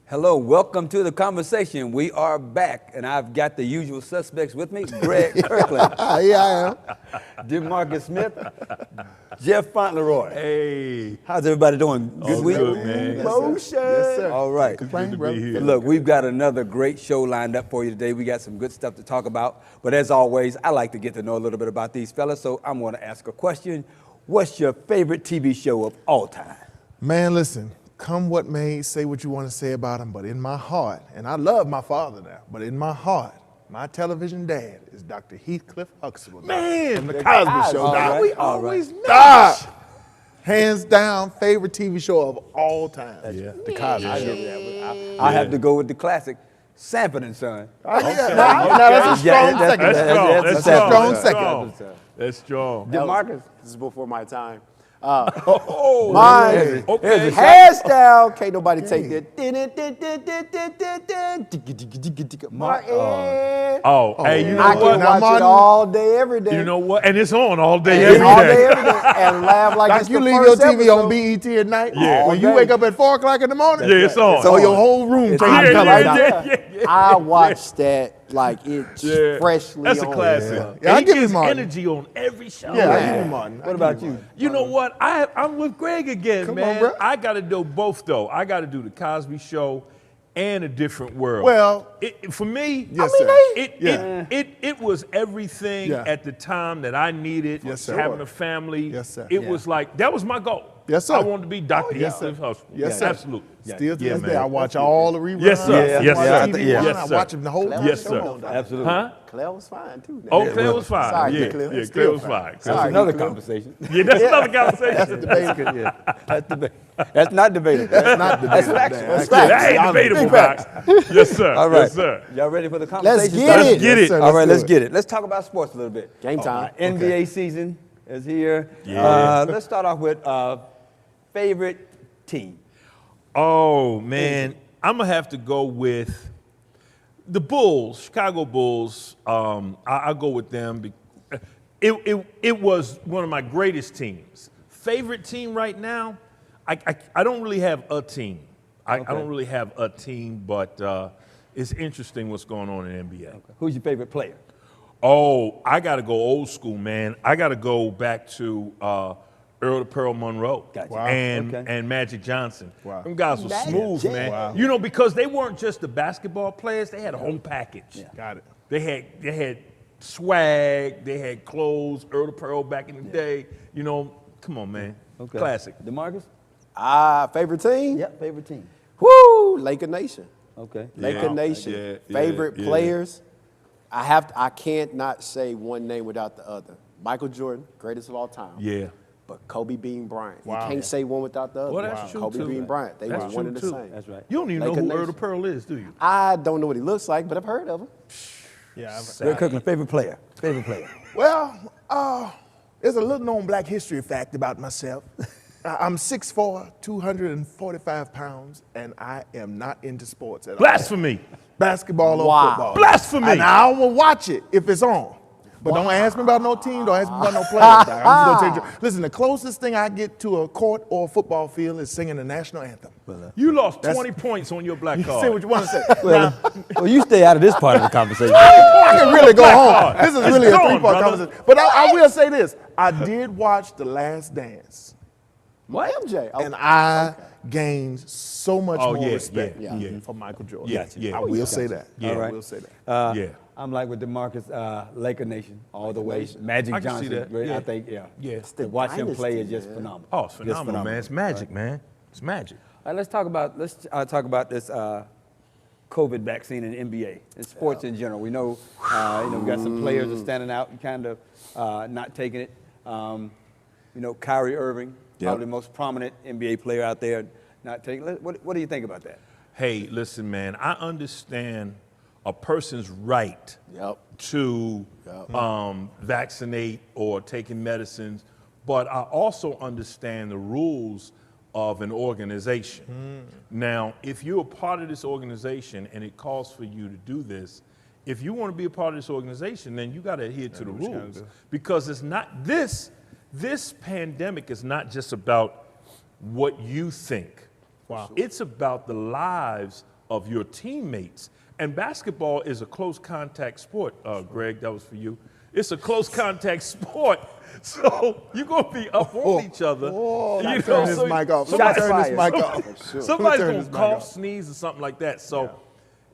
Hello, welcome to the conversation. We are back, and I've got the usual suspects with me. Greg Kirkland. Here I am. DeMarcus Smith. Jeff Fauntleroy. Hey. How's everybody doing? Good week? Good, man. Yes, sir. All right. Complain, Good to brother. be here. Look, we've got another great show lined up for you today. We got some good stuff to talk about. But as always, I like to get to know a little bit about these fellas, so I'm going to ask a question. What's your favorite TV show of all time? Man, listen, come what may, say what you want to say about him, but in my heart, and I love my father now, but in my heart, my television dad is Dr. Heathcliff Huxtable. Man, From the Cosby Show. all dog. right, we all always right. match. Dog. Hands down, favorite TV show of all time. Yeah. The Cosby I Show. give you that. I have to go with the classic, Sanford and Son. Now that's a strong second. That's a strong strong. second. That's strong. DeMarcus. This is before my time. Oh, Mine, okay. hands down, can't nobody take that. Martin. Oh, hey, you know I what? can watch Martin. it all day, every day. You know what? And it's on all day, every all day. day, every day, and laugh like it's You the leave your first TV on episode. BET at night. Yeah. When you All wake day. up at 4 o'clock in the morning. Yeah, it's on. So your whole room I changes come colors. right now. I watch that like it's Yeah. freshly That's a on. classic. Yeah. And Yeah, I he give you gives Martin. energy on every show. Yeah, I Yeah. give you Martin. What about you? You know what? I'm with Greg again, Come man. on, bro. I got to do both, though. I got to do the Cosby Show and A Different World. Well, for me, yes, I mean, sir. it was everything Yeah. at the time that I needed. Yes, sir. Having a family. Yes, sir. It Yeah. was like, that was my goal. Yes, sir. I wanted to be Dr. yes, sir. Heathcliff Huxtable. Yes, sir. Absolutely. Still to Yeah, this man. day, I watch all the reruns. Yes, sir. I Yes, watch sir. TV Yeah. One, Yes, I sir. watch them the whole Yes, show sir. on, dog. Absolutely. Huh? Claire was fine too. now. Oh, Claire was fine. Sorry, yeah, Claire. yeah, Still Claire was fine. fine. That's Sorry, another Heathcliff. conversation. Yeah, that's another conversation. Yeah. That's not debatable. That's not the That's facts. That's That's facts. That ain't debatable, Max. Yes, sir. All right. Yes, sir. Y'all ready for the conversation? Let's get Start? it. Get it. sir. All right, do let's it. get it. Let's talk about sports a little bit. Game time. NBA season is here. Yeah. Let's start off with favorite team. Oh, man. I'm going to have to go with the Bulls, Chicago Bulls. I'll go with them. It was one of my greatest teams. Favorite team right now, I don't really have a team. I don't really have a team, but it's interesting what's going on in the NBA. Okay. Who's your favorite player? Oh, I got to go old school, man. I got to go back to Earl the Pearl Monroe Gotcha. Wow. Okay. and Magic Johnson. Wow. Them guys were smooth, man. Wow. You know, because they weren't just the basketball players; they had a whole package. Yeah. Got it. They had swag, they had clothes. Earl the Pearl back in the day. You know, come on, man. Okay. Classic. DeMarcus? Favorite team? Yep, favorite team. Woo, Laker Nation. Okay. Laker Nation. Yeah, Favorite yeah. players. I can't not say one name without the other. Michael Jordan, greatest of all time. Yeah. But Kobe Bean Bryant. Wow. You can't say one without the other. Well, that's true, Kobe too. Bean Bryant. They That's were one true, and the too. same. That's right. You don't even Laker know who Earl the Nation. Pearl is, do you? I don't know what he looks like, but I've heard of him. Yeah. Greg Kirkland, favorite player. Favorite player. Well, there's a little known black history fact about myself. I'm 6'4", 245 pounds, and I am not into sports at all. Blasphemy. Basketball or Wow. football. Blasphemy. And I will watch it if it's on. But don't ask me about no team, don't ask me about no players. dog. I'm just gonna tell you. Listen, the closest thing I get to a court or a football field is singing the national anthem. You lost 20 points on your black card. Say what you want to say. Well, you stay out of this part of the conversation. I can really go home. card. This is It's really a gone, three-part brother. conversation. But I will say this. I did watch The Last Dance, What? MJ. and I gained so much Oh, more yeah, respect yeah. for Michael Jordan. Yeah, yeah. I will say that. Yeah. I All right. will say that. Yeah. I'm like with DeMarcus, Laker Nation all the way. Magic I can see Johnson, that. great, Yeah. I think, yeah. Yeah. To watch him play is dynasty, just man. phenomenal. Oh, it's Just phenomenal, man. It's magic, man. It's magic. All right, let's talk about this COVID vaccine in the NBA and sports in general. We know, we got some players that are standing out and kind of not taking it. Kyrie Irving, probably the most prominent NBA player out there, not taking it. What do you think about that? Hey, listen, man, I understand a person's right Yep. to vaccinate or taking medicines, but I also understand the rules of an organization. Now, if you're a part of this organization and it calls for you to do this, if you want to be a part of this organization, then you got to adhere to the rules, because it's not this pandemic is not just about what you think. Wow. It's about the lives of your teammates. And basketball is a close contact sport, Greg, that was for you. It's a close contact sport. So you're going to be up on each other. You turn this mic off. Let me turn this mic off. Somebody's going to cough, sneeze, or something like that. So,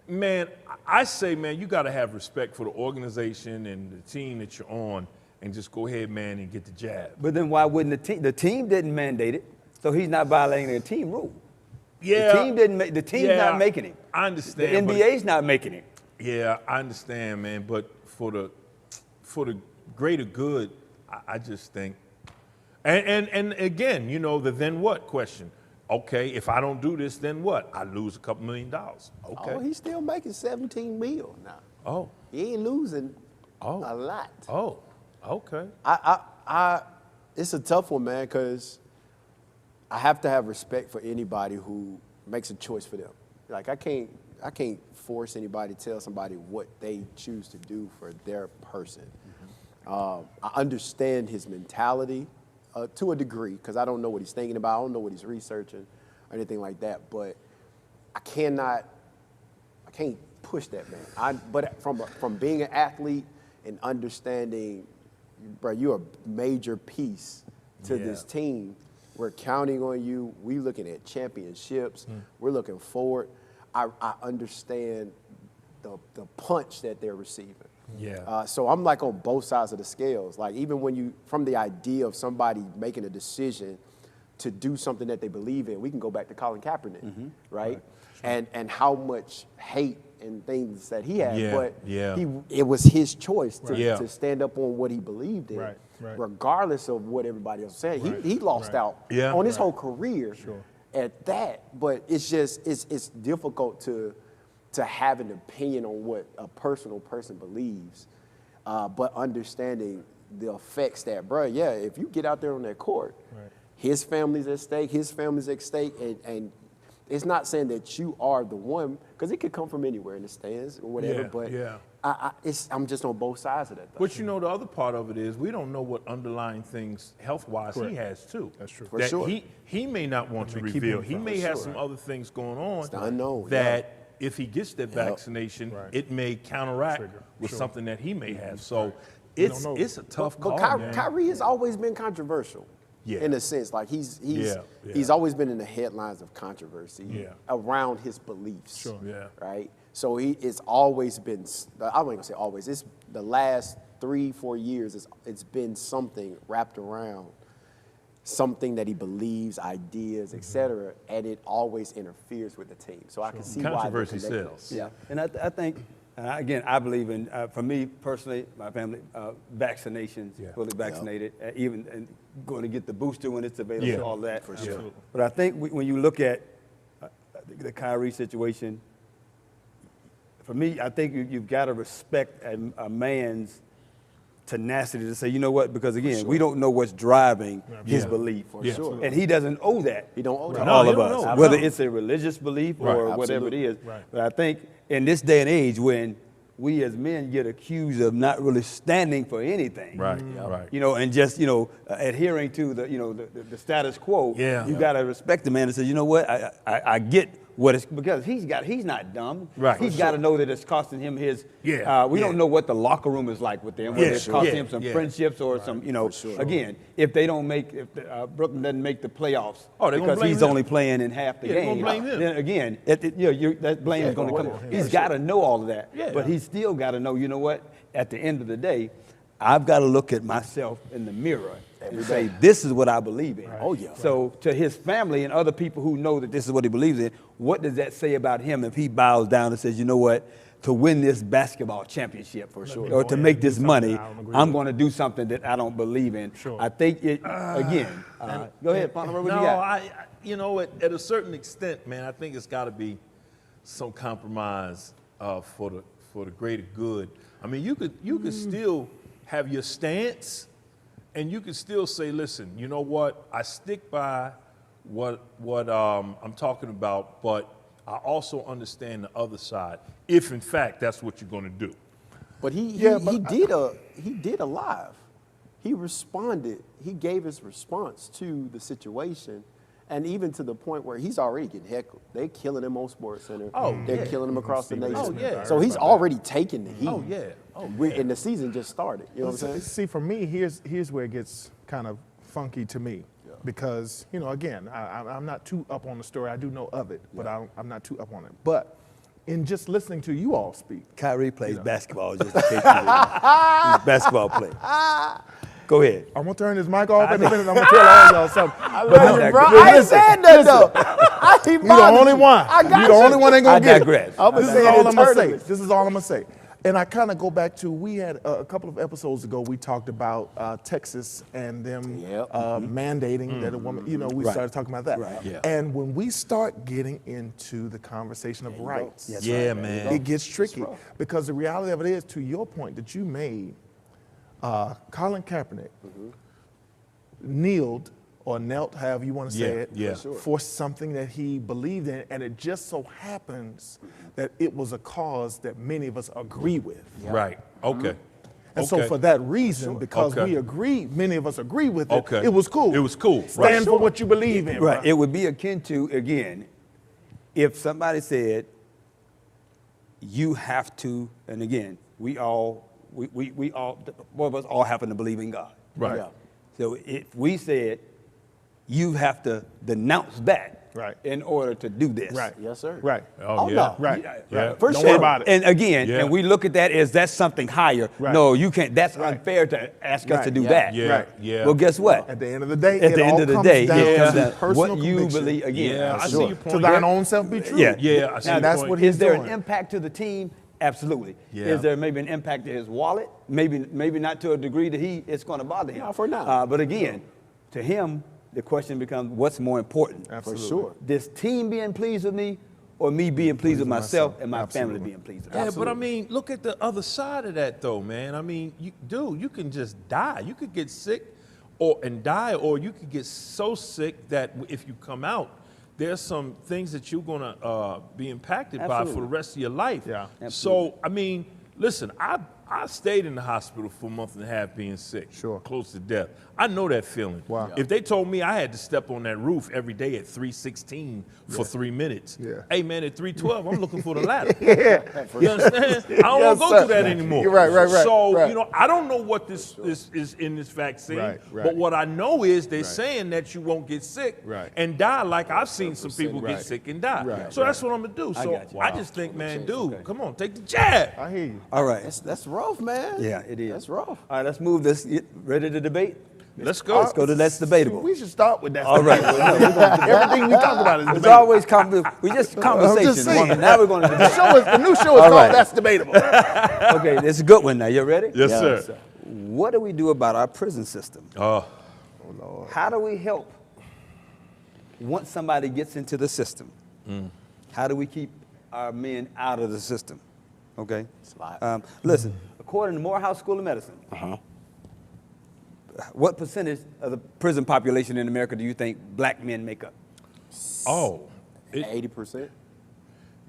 man, I say, man, you got to have respect for the organization and the team that you're on, and just go ahead, man, and get the jab. But then why wouldn't the team didn't mandate it, so he's not violating a team rule. Yeah. The team didn't make. The team's not making it. I understand. The NBA's not making it. Yeah, I understand, man. But for the greater good, I just think, and again, you know, the then what question. Okay, if I don't do this, then what? I lose a couple $1 million. Okay. Oh, he's still making 17 mil now. Oh. He ain't losing Oh. a lot. Oh. Okay. It's a tough one, man, because I have to have respect for anybody who makes a choice for them. Like I can't force anybody to tell somebody what they choose to do for their person. I understand his mentality to a degree, because I don't know what he's thinking about. I don't know what he's researching or anything like that. But I can't push that, man. But from being an athlete and understanding, bro, you're a major piece to this team. We're counting on you. We're looking at championships. We're looking forward. I understand the punch that they're receiving. Yeah. So I'm like on both sides of the scales. Like even when from the idea of somebody making a decision to do something that they believe in, we can go back to Colin Kaepernick, right? And how much hate and things that he had, but it was his choice to stand up on what he believed in, regardless of what everybody else said. He lost out on his whole career at that. But it's just it's difficult to have an opinion on what a personal person believes, but understanding the effects that, bro, if you get out there on that court, his family's at stake, and it's not saying that you are the one, because it could come from anywhere in the stands or whatever, but I'm just on both sides of that thing. But you know, the other part of it is we don't know what underlying things health-wise he has too. That's true. For sure. He may not want to reveal. He may have some other things going on It's the unknown, that if he gets that vaccination, it may counteract with something that he may have. So it's a tough call, man. Kyrie has always been controversial. In a sense, like he's always been in the headlines of controversy around his beliefs, right? So it's always been, I wasn't gonna say always, it's the last 3-4 years, it's been something wrapped around something that he believes, ideas, etc., and it always interferes with the team. So I can see controversy why sells. Yeah, and I think, again, I believe in, for me personally, my family, vaccinations, fully vaccinated, even and going to get the booster when it's available, all that. For sure. But I think when you look at the Kyrie situation, for me, I think you've got to respect a man's tenacity to say, you know what, because again, we don't know what's driving his belief. For sure. And he doesn't owe that. He don't owe to that. all No, of he us, don't know. whether No. it's a religious belief or whatever it is. Right. But I think in this day and age when we as men get accused of not really standing for anything. Right. You know, and just, adhering to the status quo. You got to respect the man and say, you know what, I get what it's, because he's not dumb. Right. He's got to know that it's costing him his, we don't know what the locker room is like with them, whether it's costing him some friendships or some, again, if Brooklyn doesn't make the playoffs because he's only playing in half the game, blame him. then again, that blame is going to come. He's got to know all of that, but he's still got to know, you know what, at the end of the day, I've got to look at myself in the mirror and say, this is what I believe in. Oh, yeah. So to his family and other people who know that this is what he believes in, what does that say about him if he bows down and says, you know what, to win this basketball championship, for sure, or to make this money, I'm going to do something that I don't believe in. I think it, again, go ahead, partner, what you got? At a certain extent, man, I think it's got to be some compromise for the greater good. I mean, you could still have your stance, and you could still say, listen, you know what? I stick by what I'm talking about, but I also understand the other side, if in fact that's what you're going to do. But he did a live. He responded. He gave his response to the situation, and even to the point where he's already getting heckled. They're killing him on SportsCenter. Oh, they're yeah. killing him across the nation. Oh, yeah. So he's already taken the heat. Oh, yeah. Oh, And the season just started. You know what I'm saying? See, for me, here's where it gets kind of funky to me. Because, again, I'm not too up on the story. I do know of it, but I'm not too up on it. But in just listening to you all speak. Kyrie plays basketball, just in case you didn't know. He's a basketball player. Go ahead. I'm going to turn this mic off in a minute. I'm going to tell all y'all something. I love you, bro. but I ain't listen, saying that, though. You're the only one. I got You're the only one ain't I going to get it. digress. I'm This gonna is say all it I'm going to say. internally. This is all I'm going to say. And I kind of go back to, we had a couple of episodes ago, we talked about Texas and them mandating that a woman, we started talking about that. Right. Yeah. And when we start getting into the conversation of rights, Yeah, man. it gets tricky. Because the reality of it is, to your point that you made, Colin Kaepernick kneeled or knelt, however you want to say Yeah, it, yeah. for something that he believed in, and it just so happens that it was a cause that many of us agree with. Right. Okay. And so Okay. for that reason, because Okay. we agree, many of us agree with it, Okay. it was cool. It was cool. Stand Right. for what you believe in. Right. bro. It would be akin to, again, if somebody said, you have to, and again, we all, both of us all happen to believe in God. Right. Yeah. So if we said, you have to denounce that Right. in order to do this. Right. Yes, sir. Right. Oh, yeah. no. Right. Yeah. For Don't sure. worry about it. And again, Yeah. and we look at that as that's something higher. Right. No, you can't. That's Right. unfair to ask us to Right. do Yeah. that. Yeah. Right. Yeah. Well, guess what? At the end of the day, At it the all end of the comes day, down it comes to down personal what you conviction. believe. Again, Yeah, I see your point. To thine own self be true. Yeah. Yeah, I see Now, your that's point. what he's Is there doing. an impact to the team? Absolutely. Yeah. Is there maybe an impact to his wallet? Maybe not to a degree that it's going to bother him. No, for now. But again, to him, the question becomes, what's more important? Absolutely. For sure. This team being pleased with me, or me being pleased with myself and my Absolutely. family being pleased with me? Yeah, but I mean, look at the other side of that, though, man. I mean, you can just die. You could get sick and die, or you could get so sick that if you come out, there's some things that you're going to be impacted by for Absolutely. the rest of your life. Yeah. So, I mean, listen, I stayed in the hospital for a month and a half being sick, Sure. close to death. I know that feeling. Wow. If they told me I had to step on that roof every day at 3:16 for 3 minutes, Yeah. hey, man, at 3:12, I'm looking for the ladder. Yeah. You understand? I don't Yes, want to go sir. through that anymore. You're right. So, right. I don't know what this is in this vaccine, Right. but what I know is they're saying that you won't get sick Right. and die like I've seen some people Right. get sick and die. Right. So that's what I'm going to do. So got you. I just think, man, dude, come on, take the jab. I hear you. All right. That's rough, man. Yeah, it is. That's rough. All right, let's move this. Ready to debate? Let's go. Let's go to That's Debatable. We should start with that. All right. Everything we talk about is It's debatable. always we just I'm conversation. just saying. Now we're going to debate. The new show is All called right. That's Debatable. Okay, this is a good one now. You ready? Yes, sir. What do we do about our prison system? Oh, How do we help once somebody gets into the system? How do we keep our men out of the system? Okay? It's a lot. Listen, according to Morehouse School of Medicine, what percentage of the prison population in America do you think black men make up? oh. 80%.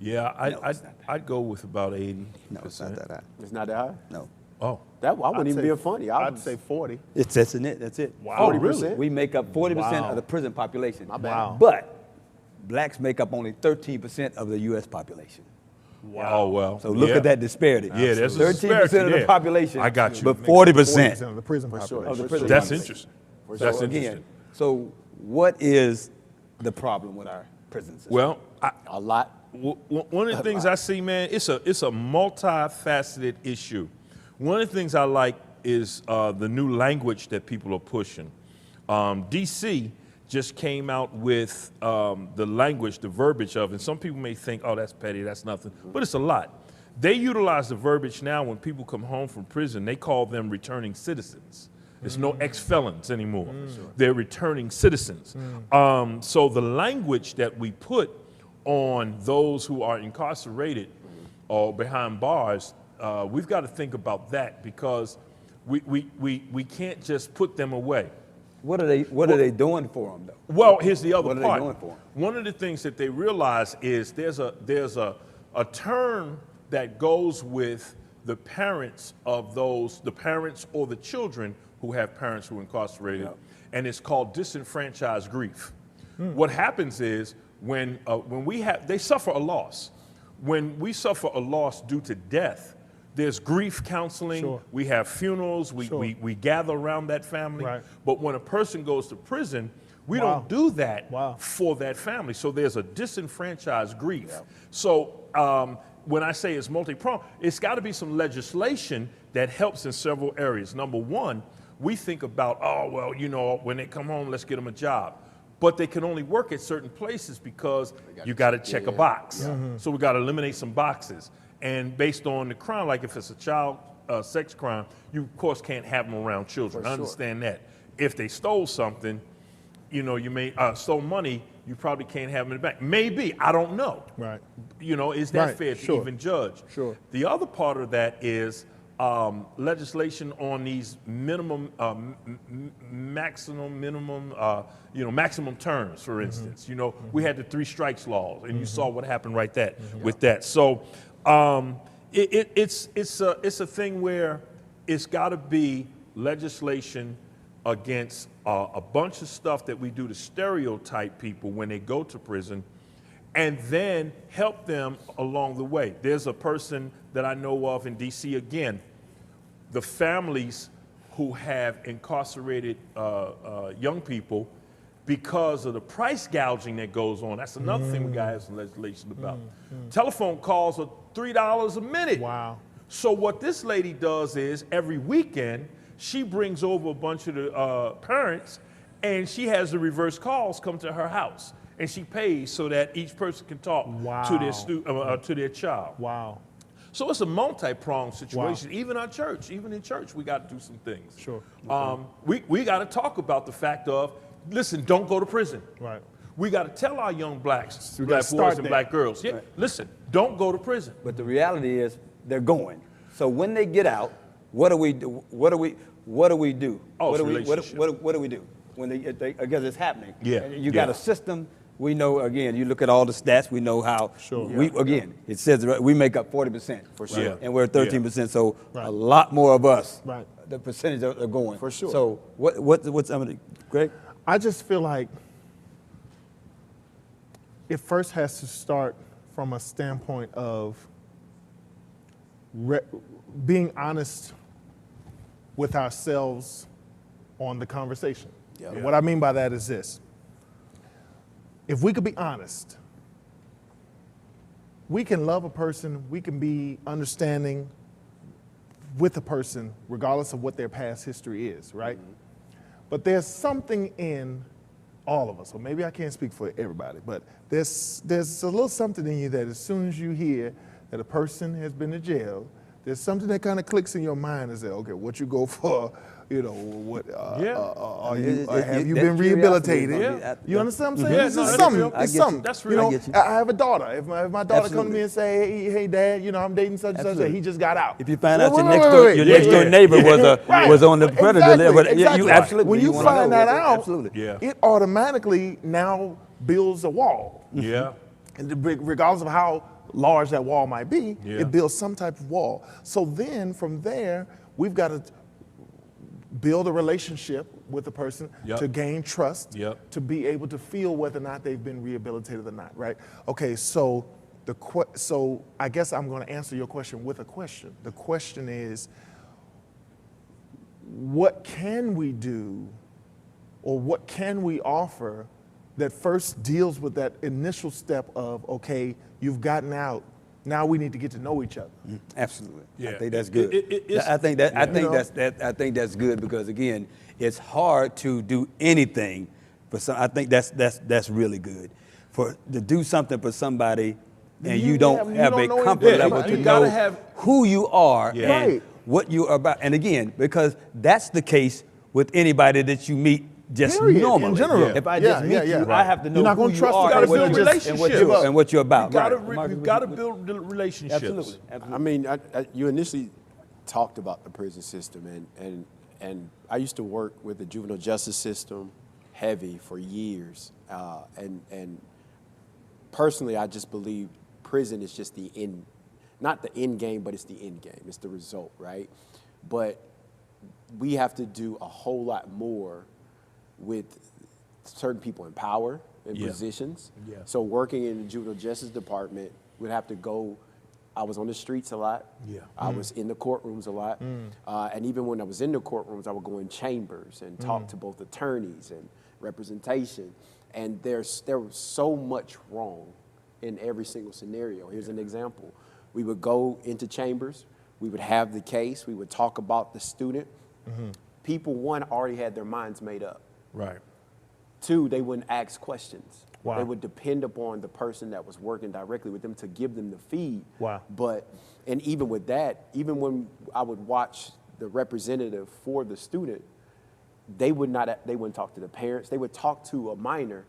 Yeah, No, it's not that. I'd go with about 80. No, it's not that high. It's not that high. No. Oh. That I wouldn't even be funny. I'd say 40. That's it. That's it. Oh, really? We make up 40% Wow. of the prison population. My bad. Wow. But blacks make up only 13% of the U.S. population. Oh, well. So look yeah. at that disparity. Yeah, there's a 13% disparity of the there. population. I got you. But 40% 40% of the prison population. of the prison That's population. interesting. For That's sure. interesting. Again, so what is the problem with our prison system? Well, A lot. one of the things I see, man, it's a multifaceted issue. One of the things I like is the new language that people are pushing. DC just came out with the language, the verbiage of, and some people may think, oh, that's petty, that's nothing, but it's a lot. They utilize the verbiage now when people come home from prison. They call them returning citizens. There's no ex-felons anymore. They're returning citizens. So the language that we put on those who are incarcerated or behind bars, we've got to think about that because we can't just put them away. What are they doing for them though? Well, here's the other What are part. they doing for 'em? One of the things that they realize is there's a term that goes with the parents of the parents or the children who have parents who are incarcerated, and it's called disenfranchised grief. What happens is when they suffer a loss. When we suffer a loss due to death, there's grief counseling. Sure. We have funerals. We gather around that family. Right. But when a person goes to prison, we Wow. don't do that Wow. for that family. So there's a disenfranchised grief. So when I say it's multi-pronged, it's got to be some legislation that helps in several areas. Number one, we think about, oh, well, you know, when they come home, let's get them a job. But they can only work at certain places because you got to check a box. So we got to eliminate some boxes. And based on the crime, like if it's a child sex crime, you of course can't have them around children. I understand that. If they stole something, you know, you may stole money, you probably can't have them in the bank. Maybe, I don't know. Right. You know, is that Right, fair to sure. even judge? Sure. The other part of that is legislation on these minimum, maximum terms, for instance. You know, we had the 3 strikes laws, and you saw what happened right with that. So it's a thing where it's got to be legislation against a bunch of stuff that we do to stereotype people when they go to prison, and then help them along the way. There's a person that I know of in D.C. again, the families who have incarcerated young people because of the price gouging that goes on. That's another thing we got to have some legislation about. Telephone calls are $3 a minute. Wow. So what this lady does is every weekend, she brings over a bunch of the parents, and she has the reverse calls come to her house. And she pays so that each person can talk to their child. Wow. So it's a multi-pronged situation. Even in church, we got to do some things. Sure. We got to talk about the fact of, listen, don't go to prison. Right. We got to tell our young black gotta boys start and there. black girls, listen, don't go to prison. But the reality is they're going. So when they get out, what do we do? What do we do? Oh, what it's do we relationship. what do we do when because it's happening? Yeah. And you got a system. We know, again, you look at all the stats, we know how, it says we make up 40%. For sure. Yeah. And we're 13%, so Right. a lot more of us, Right. the percentage are going. For sure. So what's some of the, Greg? I just feel like it first has to start from a standpoint of being honest with ourselves on the conversation. Yeah. And what I mean by that is this. If we could be honest, we can love a person, we can be understanding with a person, regardless of what their past history is, right? But there's something in all of us, or maybe I can't speak for everybody, but there's a little something in you that as soon as you hear that a person has been to jail, there's something that kind of clicks in your mind and says, okay, what you go for, you know, what have you been rehabilitated? Yeah. You understand what I'm saying? Yeah, It's no, just that's something. real. It's I get something. you. That's You real. know, I get you. I have a daughter. If my daughter comes to me Absolutely. and say, hey, Dad, you know, I'm dating such and such, Absolutely. he just got out. If you find out your Wait, next door neighbor Right. was on the predator Exactly, list, exactly. you absolutely When you wanna find know. that out, Absolutely. Yeah. it automatically now builds a wall. Yeah. And regardless of how large that wall might be, Yeah. it builds some type of wall. So then from there, we've got to build a relationship with the person Yep. to gain trust, Yep. to be able to feel whether or not they've been rehabilitated or not, right? Okay, so so I guess I'm going to answer your question with a question. The question is, what can we do or what can we offer that first deals with that initial step of, okay, you've gotten out, now we need to get to know each other. Absolutely. Yeah. I think that's good. It's- I think Yeah. I think that's good because again, it's hard to do anything for some. I think that's really good to do something for somebody and you don't have a know comfort anything. level You to gotta know have- who you are Yeah. and Right. what you are about. And again, because that's the case with anybody that you meet just Period, in normally. general. Yeah. If I Yeah, just meet yeah, yeah. you, I have to know You're not who gonna you trust are the and guy what to you build just- relationships. and what you're about. You gotta, Right. you gotta build the relationships. Absolutely. I mean, you initially talked about the prison system, and I used to work with the juvenile justice system heavy for years. And personally, I just believe prison is just the end, not the end game, but it's the end game. It's the result, right? But we have to do a whole lot more with certain people in power and positions. Yeah. So working in the juvenile justice department, we'd have to go. I was on the streets a lot. Yeah. I was in the courtrooms a lot. And even when I was in the courtrooms, I would go in chambers and talk to both attorneys and representation. And there was so much wrong in every single scenario. Here's an example. We would go into chambers. We would have the case. We would talk about the student. People, one, already had their minds made up. Right. Two, they wouldn't ask questions. Wow. They would depend upon the person that was working directly with them to give them the feed. Wow. And even with that, even when I would watch the representative for the student, they wouldn't talk to the parents. They would talk to a minor,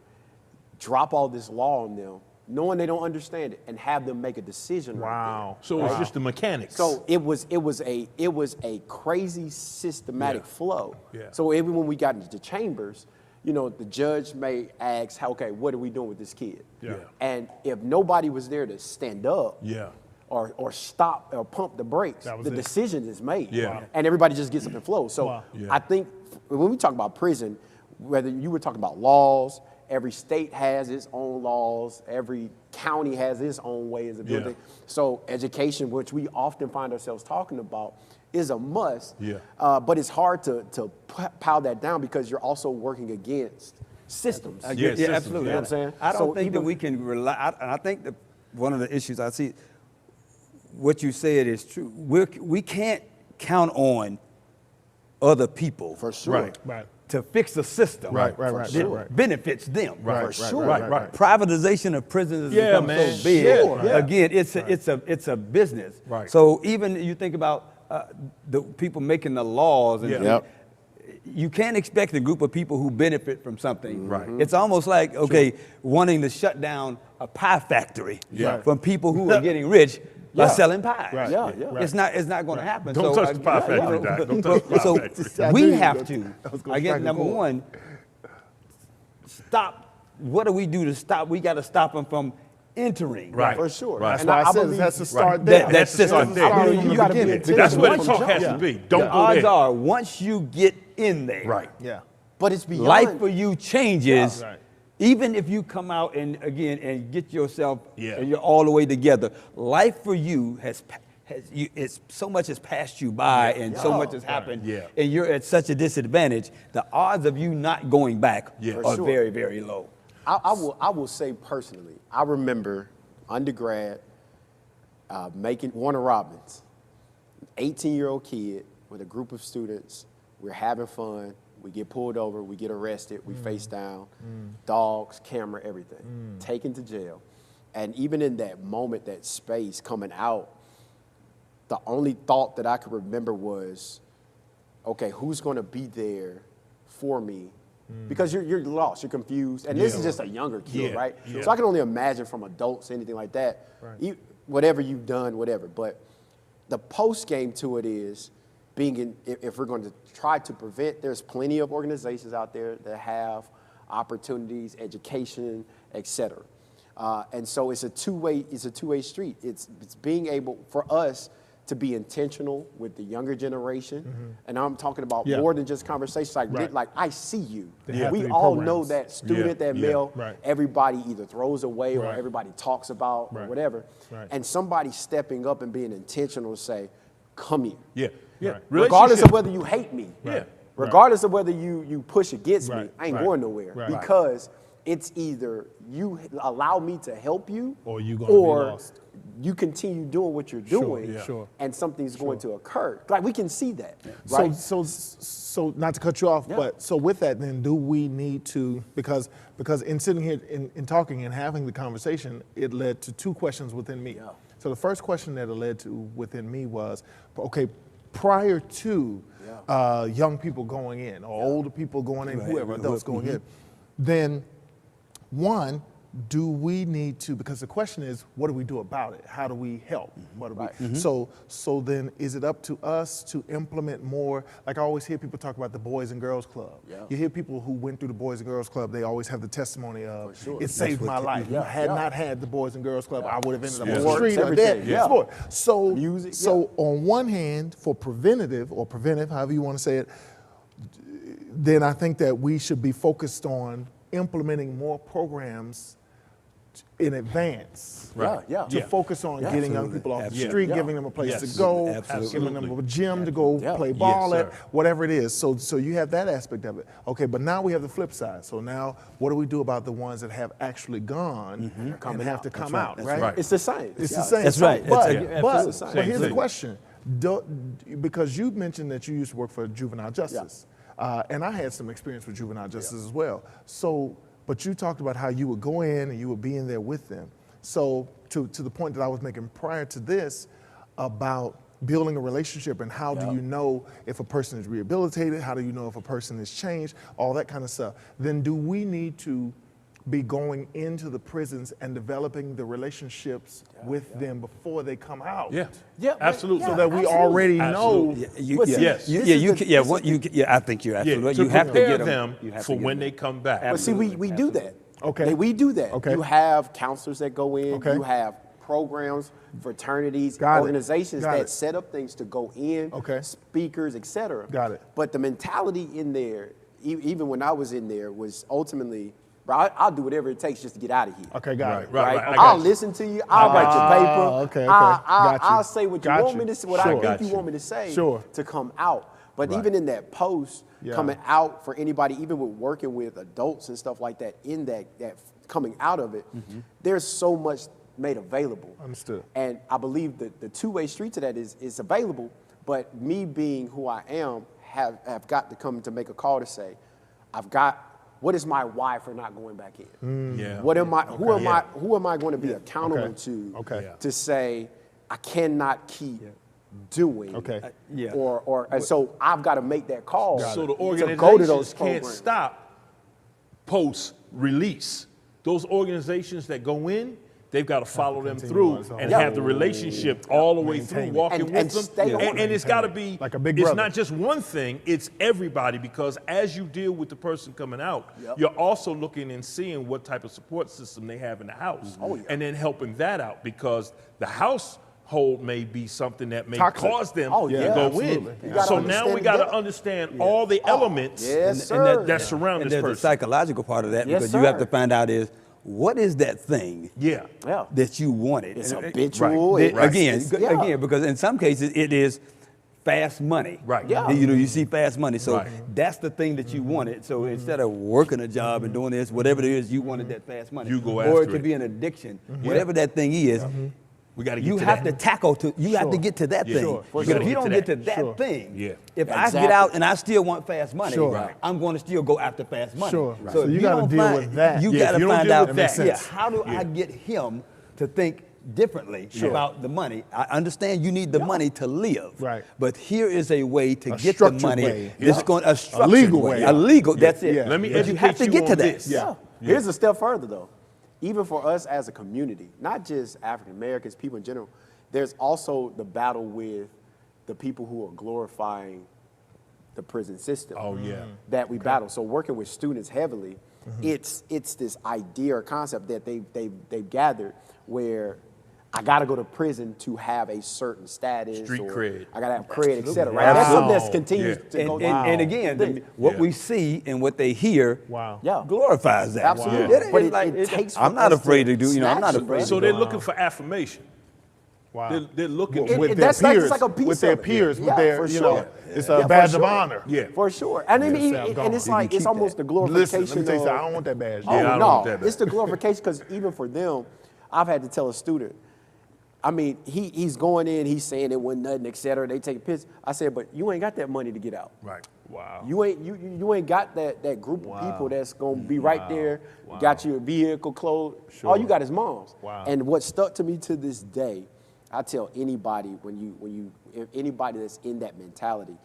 drop all this law on them, knowing they don't understand it, and have them make a decision. Wow. Right there. So it's just the mechanics. So it was a crazy systematic flow. Yeah. So even when we got into the chambers, you know, the judge may ask, okay, what are we doing with this kid? Yeah. And if nobody was there to stand up, Yeah. or stop or pump the brakes, That was the it. decision is made. Yeah. Wow. And everybody just gets up and flows. So Wow. Yeah. I think when we talk about prison, whether you were talking about laws, every state has its own laws, every county has its own ways of doing Yeah. things. So education, which we often find ourselves talking about, is a must. Yeah. But it's hard to pile that down because you're also working against systems. Yeah, Yeah, systems, absolutely. you know what I'm saying? I don't So think that even- we can rely. And I think that one of the issues I see, what you said is true. We can't count on other people For sure. Right. Right. to fix the system Right. that sure. benefits them. Right. For right, sure. Right. Right, Right. right. Privatization of prisons has Yeah, become man. so big. Sure. Yeah. Again, it's a business. Right. So even you think about the people making the laws, and Yeah. Yep. you can't expect a group of people who benefit from something. Right. It's almost like, okay, wanting to shut down a pie factory Yeah. from people who are getting rich by Yeah. selling pies. Right. Yeah, yeah. It's not going to happen. Don't So, touch the pie factory, you know, Doc. Don't touch the pie so factory. I we knew you have was to, gonna- I was gonna I guess, strike a number chord. one, stop. What do we do to stop? We got to stop them from entering. Right. For sure. Right. That's And why I said believe- it has to start Right. there. That It has to system. start there. I mean, From the you gotta be beginning. intentional. That's where the From talk jump. has to be. Don't The go odds there. are, once you get in there, Right. Yeah. But it's beyond. life for you changes. Yeah. Right. Even if you come out and again and get yourself Yeah. and you're all the way together, life for you it's so much has passed you by and so much has happened, Yeah. and you're at such a disadvantage. The odds of you not going back Yeah. are For sure. very, very low. I will say personally, I remember undergrad making Warner Robins, 18-year-old kid with a group of students. We're having fun. We get pulled over. We get arrested. We face down. Dogs, camera, everything. Taken to jail. And even in that moment, that space coming out, the only thought that I could remember was, okay, who's going to be there for me? Because you're lost, you're confused, and this is just a younger kid, Yeah, right? yeah. So I can only imagine from adults, anything like that, whatever you've done, whatever. But the post game to it is being in. If we're going to try to prevent, there's plenty of organizations out there that have opportunities, education, etc. And so it's a two-way street. It's being able for us to be intentional with the younger generation, and I'm talking about Yeah. more than just conversations. Like, Right. like I see you. There have to We be all programs. know that student, Yeah, that yeah. male, Right. everybody either throws away or Right. everybody talks about or Right. whatever. Right. And somebody stepping up and being intentional to say, "Come here," Yeah. Yeah. Right. regardless of whether you hate me, Yeah. regardless of whether you push against me, Right. I ain't Right. going nowhere Right. because it's either you allow me to help you, Or you gonna be lost. you continue doing what you're doing, yeah. Sure. and something's going to occur. Like we can see that, right? So not to cut you off, Yeah. but so with that, then do we need to, because in sitting here in talking and having the conversation, it led to two questions within me. Yeah. So the first question that it led to within me was, okay, prior to young people going in or older people going in, whoever adults going in, then one, do we need to, because the question is, what do we do about it? How do we help? What do we, so then is it up to us to implement more? Like I always hear people talk about the Boys and Girls Club. Yeah. You hear people who went through the Boys and Girls Club, they always have the testimony of, sure. it saved my life. yeah, If I had yeah. not had the Boys and Girls Club, I would have ended up on Sports, the street or everything, dead. yeah. Sport. So, Music, so on one hand, for preventive, however you want to say it, then I think that we should be focused on implementing more programs in advance. Yeah, yeah. To focus on getting young people off the street, Yeah. giving them a place Yes. to go, Absolutely. giving them a gym to go Yeah. play Yes, ball sir. at, whatever it is. So you have that aspect of it. Okay, but now we have the flip side. So now what do we do about the ones that have actually gone and have to come out, That's right? right. It's the same. It's Yeah. the same. That's right. But, It's but, absolutely but here's the thing. question. Because you mentioned that you used to work for Juvenile Justice. And I had some experience with Juvenile Justice as well. So, but you talked about how you would go in and you would be in there with them. So to the point that I was making prior to this about building a relationship and how do you know if a person is rehabilitated, how do you know if a person is changed, all that kind of stuff. Then do we need to be going into the prisons and developing the relationships with them before they come out? Yeah. Yeah, but- Absolutely. So that we Absolutely. already Absolutely. know. You, yeah, Yes. You, This yeah, is you, the- can- yeah, this what is you, yeah, I think you're absolutely right. to You have to prepare get them you have for to get when them. they come back. But see, we do that. Okay. We do that. Okay. You have counselors that go in. Okay. You have programs, fraternities, Got it. organizations Got that it. set up things to go in, Okay. speakers, etc. Got it. But the mentality in there, even when I was in there, was ultimately, bro, I'll do whatever it takes just to get out of here. Okay, got it. Right. I got I'll you. listen to you. I'll write your paper. okay. I'll Got you. say what you Got want you. me to say, what Sure. I think Got you you. want me to say Sure. to come out. But Right. even in that post, Yeah. coming out for anybody, even with working with adults and stuff like that, in that coming out of it, there's so much made available. Understood. And I believe that the two-way street to that is available. But me being who I am, have got to come to make a call to say, what is my why for not going back in? Yeah. What am I? Who am I going to be accountable Okay. to? Okay. Yeah. To say I cannot keep doing. Okay. Yeah. And so I've got to make that call. So the to organizations go to those can't programs. stop post-release. Those organizations that go in, they've got to follow them continue through on its own. and Yeah. have the relationship all the way through, Maintain it. walking And with stay them. on it. And it's got to be, Like a big it's brother. not just one thing, it's everybody, because as you deal with the person coming out, Yep. you're also looking and seeing what type of support system they have in the house. Oh, yeah. And then helping that out, because the household may be something that may Toxic. cause them Oh, to yeah, go absolutely. in. You gotta So now we understand got to that. understand all the elements yes, And sir. that surround And this there's a person. psychological part of that Yes, because you have sir. to find out is what is that thing Yeah. Yeah. that you wanted. It's And- habitual, Right. it's- Again, it's- yeah. again, because in some cases it is fast money. Right. Yeah. You know, you see fast money. So Right. that's the thing that you wanted. So instead of working a job and doing this, whatever it is, you wanted that fast money. You go Or after it could it. be an addiction. Whatever that thing is, We got to get you to have that. to tackle to you have to Sure. get to that Yeah. thing. Sure. Because Sure. if you don't Get get to to that. that Sure. thing, Yeah. if I Exactly. get out and I still want fast money, Sure. Right. I'm going to still go after fast money. Sure. So, So if you gotta don't deal find- with that. You Yeah, got if to you don't find deal out with that, yeah, sense. how do I get him to think differently Sure. about the money? I understand you need the money to live. Right. But here is a way to A get the structured money. way. That's Yeah. going a structured legal way. A legal. That's it. Yeah. Let me But you have educate to you get to on that. this. Yeah. Here's a step further, though. Even for us as a community, not just African Americans, people in general, there's also the battle with the people who are glorifying the prison system. Oh, yeah. That we battle. So working with students heavily, it's this idea or concept that they've gathered where I got to go to prison to have a certain status. Street or cred. I got to have cred, et cetera. Right? That's something that's continues Yeah. to And, go and, down. and again, what Yeah. we see and what they hear Wow. Yeah. glorifies that. Absolutely. It- But it's it like- takes I'm for not us afraid to to do, you know, I'm not snatch it, afraid. bro. So they're looking for affirmation. Wow. They're looking With It- their that's like- it's peers, like a piece with their of it. peers, Yeah, with their, for you sure. know, it's Yeah, a for badge sure. of honor. Yeah. For sure. And I mean, say I'm and gone. it's You like, can it's keep almost that. the glorification Listen, let me tell you of, something. I don't want that badge. oh, Yeah, I don't no, want that it's the glorification because even for them, I've had to tell a student, I mean, he's going in, he's saying it wasn't nothing, et cetera. They take a piss. I said, but you ain't got that money to get out. Right. Wow. You ain't got that group of people that's gonna be right there, got you a vehicle, clothes. All you got is moms. Wow. And what stuck to me to this day, I tell anybody if anybody that's in that mentality,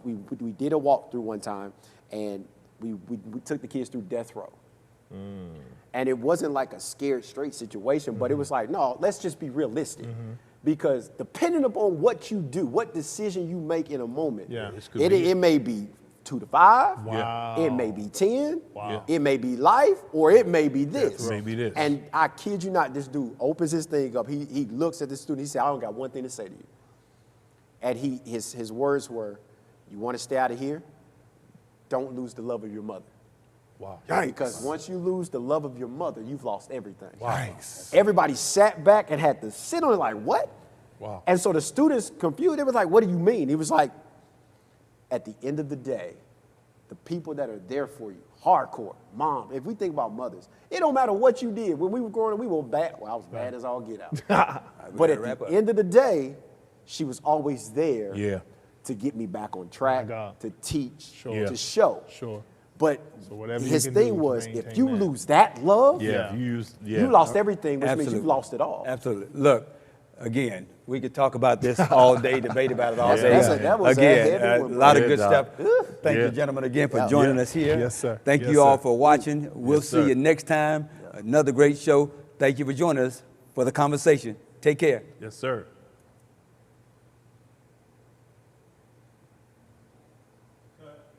we did a walkthrough one time, and we took the kids through death row. And it wasn't like a scared straight situation, but it was like, no, let's just be realistic. Because depending upon what you do, what decision you make in a moment, it may be 2 to 5, it may be 10, it may be life, or it may be this. Maybe this. And I kid you not, this dude opens his thing up. He looks at the student. He said, I don't got one thing to say to you. And his words were, you want to stay out of here? Don't lose the love of your mother. Wow. Because once you lose the love of your mother, you've lost everything. Yikes. Everybody sat back and had to sit on it like, what? Wow. And so the students confused. They was like, what do you mean? He was like, at the end of the day, the people that are there for you, hardcore, mom, if we think about mothers, it don't matter what you did. When we were growing up, we were bad. Well, I was bad as all get out. But at the end of the day, she was always there to get me back on track, to teach, to show. Sure. But So whatever you his can thing do to was, if maintain you that. lose that love, You lost everything, which means Absolutely. you've lost it all. Absolutely. Look, again, we could talk about this all day, debate about it all day. That was a Again, heavy a one, lot of bro. good Yeah, stuff. dog. Thank you, gentlemen, again for joining us here. Yes, sir. Thank Yes, you all sir. for watching. We'll Yes, see sir. you next time. Another great show. Thank you for joining us for the conversation. Take care. Yes, sir.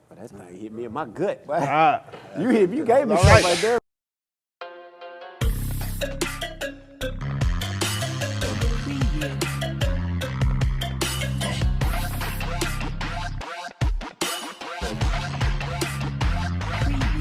But that thing hit me in my gut. Ah. You gave me All something right. right there.